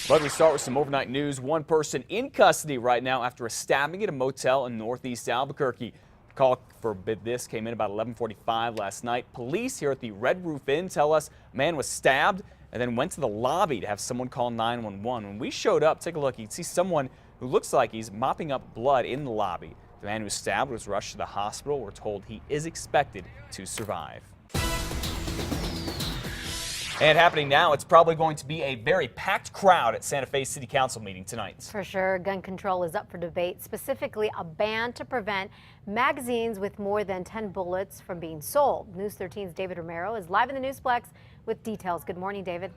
But we start with some overnight news. One person in custody right now after a stabbing at a motel in northeast Albuquerque. The call for this came in about 11:45 last night. Police here at the Red Roof Inn tell us a man was stabbed and then went to the lobby to have someone call 911. When we showed up, take a look, you can see someone who looks like he's mopping up blood in the lobby. The man who was stabbed was rushed to the hospital. We're told he is expected to survive. And happening now, it's probably going to be a very packed crowd at Santa Fe City Council meeting tonight. For sure, gun control is up for debate, specifically a ban to prevent magazines with more than 10 bullets from being sold. News 13's David Romero is live in the Newsplex with details. Good morning, David.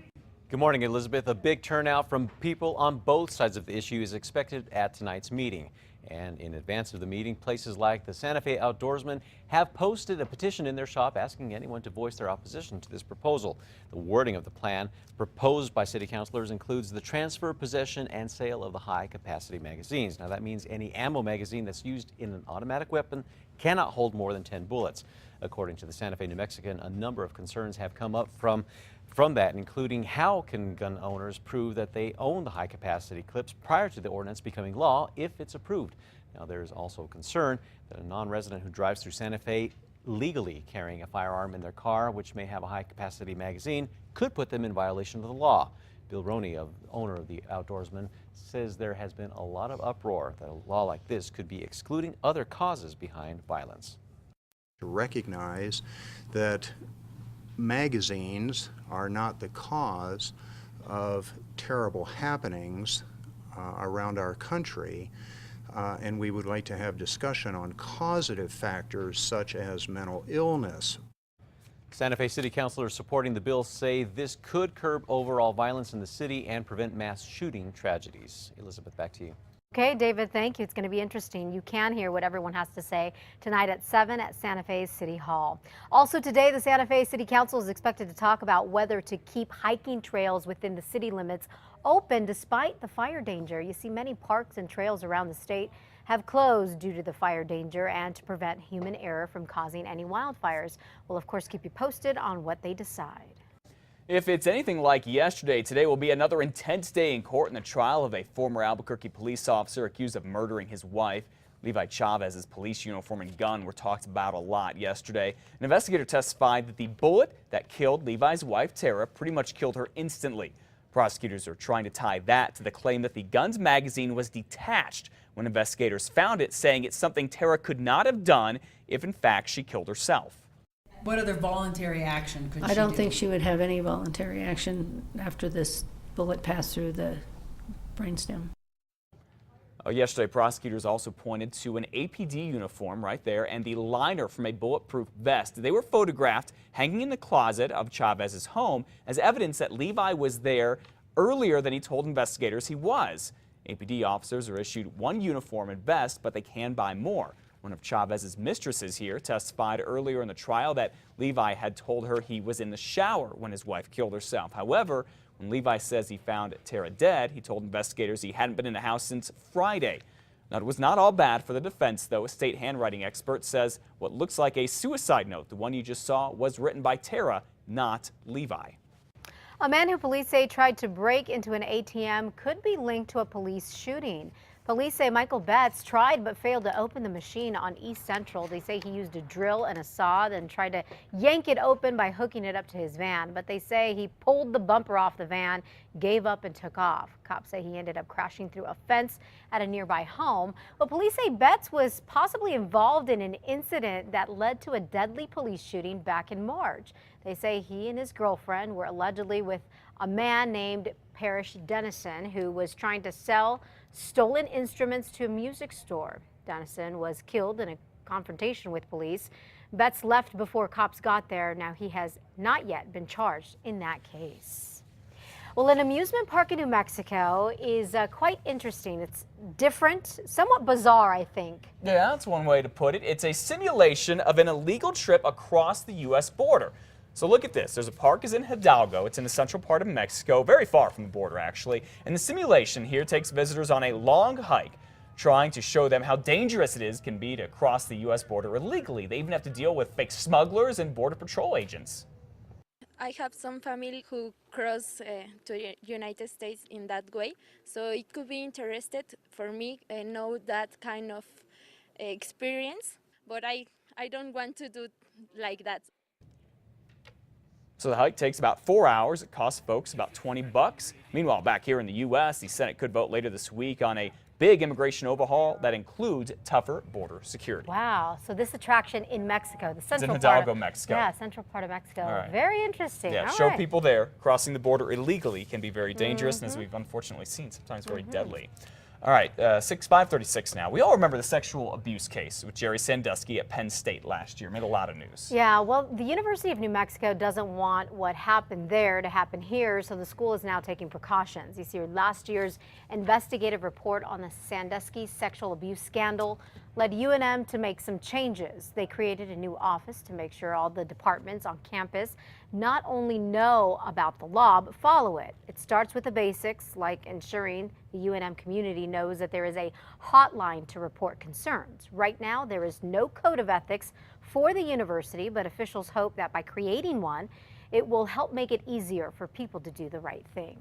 Good morning, Elizabeth. A big turnout from people on both sides of the issue is expected at tonight's meeting. And in advance of the meeting, places like the Santa Fe Outdoorsman have posted a petition in their shop asking anyone to voice their opposition to this proposal. The wording of the plan proposed by city councilors includes the transfer, possession, and sale of the high-capacity magazines. Now, that means any ammo magazine that's used in an automatic weapon cannot hold more than 10 bullets. According to the Santa Fe New Mexican, a number of concerns have come up from that, including how can gun owners prove that they own the high-capacity clips prior to the ordinance becoming law if it's approved. Now, there is also concern that a non-resident who drives through Santa Fe legally carrying a firearm in their car, which may have a high-capacity magazine, could put them in violation of the law. Bill Roney, owner of the Outdoorsman, says there has been a lot of uproar that a law like this could be excluding other causes behind violence. To recognize that magazines are not the cause of terrible happenings around our country, and we would like to have discussion on causative factors such as mental illness. Santa Fe City Councilors supporting the bill say this could curb overall violence in the city and prevent mass shooting tragedies. Elizabeth, back to you. Okay, David, thank you. It's going to be interesting. You can hear what everyone has to say tonight at 7 at Santa Fe City Hall. Also today, the Santa Fe City Council is expected to talk about whether to keep hiking trails within the city limits open despite the fire danger. You see, many parks and trails around the state have closed due to the fire danger and to prevent human error from causing any wildfires. We'll, of course, keep you posted on what they decide. If it's anything like yesterday, today will be another intense day in court in the trial of a former Albuquerque police officer accused of murdering his wife. Levi Chavez's police uniform and gun were talked about a lot yesterday. An investigator testified that the bullet that killed Levi's wife, Tara, pretty much killed her instantly. Prosecutors are trying to tie that to the claim that the gun's magazine was detached when investigators found it, saying it's something Tara could not have done if in fact she killed herself. What other voluntary action could she do? I don't think she would have any voluntary action after this bullet passed through the brainstem. Yesterday, prosecutors also pointed to an APD uniform right there and the liner from a bulletproof vest. They were photographed hanging in the closet of Chavez's home as evidence that Levi was there earlier than he told investigators he was. APD officers are issued one uniform and vest, but they can buy more. One of Chavez's mistresses here testified earlier in the trial that Levi had told her he was in the shower when his wife killed herself. However, when Levi says he found Tara dead, he told investigators he hadn't been in the house since Friday. Now, it was not all bad for the defense, though. A state handwriting expert says what looks like a suicide note, the one you just saw, was written by Tara, not Levi. A man who police say tried to break into an ATM could be linked to a police shooting. Police say Michael Betts tried but failed to open the machine on East Central. They say he used a drill and a saw, then tried to yank it open by hooking it up to his van. But they say he pulled the bumper off the van, gave up, and took off. Cops say he ended up crashing through a fence at a nearby home. But police say Betts was possibly involved in an incident that led to a deadly police shooting back in March. They say he and his girlfriend were allegedly with a man named Parrish Dennison, who was trying to sell stolen instruments to a music store. Dennison was killed in a confrontation with police. Betts left before cops got there. Now, he has not yet been charged in that case. Well, an amusement park in New Mexico is quite interesting. It's different, somewhat bizarre, I think. Yeah, that's one way to put it. It's a simulation of an illegal trip across the U.S. border. So look at this. There's a park is in Hidalgo. It's in the central part of Mexico, very far from the border, actually. And the simulation here takes visitors on a long hike, trying to show them how dangerous it can be to cross the U.S. border illegally. They even have to deal with fake smugglers and Border Patrol agents. I have some family who cross to the United States in that way, so it could be interested for me know that kind of experience, but I don't want to do like that. So the hike takes about 4 hours. It costs folks about $20. Meanwhile, back here in the U.S., the Senate could vote later this week on a big immigration overhaul that includes tougher border security. Wow. So this attraction in Mexico, the central it's in Hidalgo, part of, Mexico. Yeah, central part of Mexico. All right. Very interesting. Yeah, All show right. people there crossing the border illegally can be very dangerous, and as we've unfortunately seen, sometimes very deadly. All right, 5:36 now. We all remember the sexual abuse case with Jerry Sandusky at Penn State last year. Made a lot of news. Yeah, well, the University of New Mexico doesn't want what happened there to happen here, so the school is now taking precautions. You see, last year's investigative report on the Sandusky sexual abuse scandal led UNM to make some changes. They created a new office to make sure all the departments on campus not only know about the law, but follow it. It starts with the basics, like ensuring the UNM community knows that there is a hotline to report concerns. Right now, there is no code of ethics for the university, but officials hope that by creating one, it will help make it easier for people to do the right thing.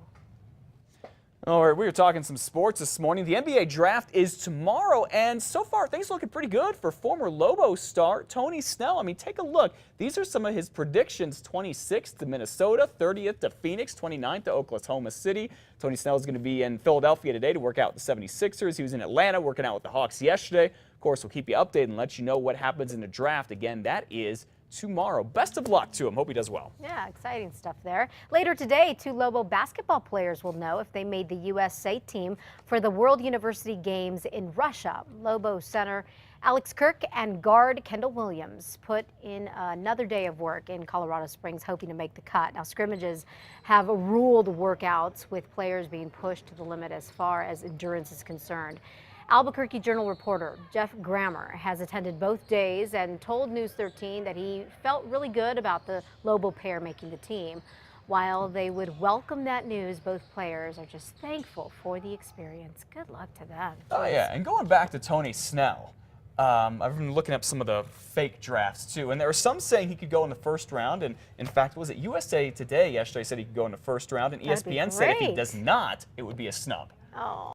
All right, we were talking some sports this morning. The NBA draft is tomorrow, and so far things are looking pretty good for former Lobo star Tony Snell. I mean, take a look. These are some of his predictions: 26th to Minnesota, 30th to Phoenix, 29th to Oklahoma City. Tony Snell is going to be in Philadelphia today to work out with the 76ers. He was in Atlanta working out with the Hawks yesterday. Of course, we'll keep you updated and let you know what happens in the draft. Again, that is tomorrow. Best of luck to him. Hope he does well. Yeah, exciting stuff there. Later today, 2 Lobo basketball players will know if they made the USA team for the World University Games in Russia. Lobo center Alex Kirk and guard Kendall Williams put in another day of work in Colorado Springs, hoping to make the cut. Now, scrimmages have ruled workouts with players being pushed to the limit as far as endurance is concerned. Albuquerque Journal reporter Jeff Grammer has attended both days and told News 13 that he felt really good about the Lobo pair making the team. While they would welcome that news, both players are just thankful for the experience. Good luck to them. Oh, yeah, and going back to Tony Snell, I've been looking up some of the fake drafts, too, and there are some saying he could go in the first round, and in fact, was it USA Today yesterday said he could go in the first round, and That'd be ESPN said if he great. does not, it would be a snub. Oh.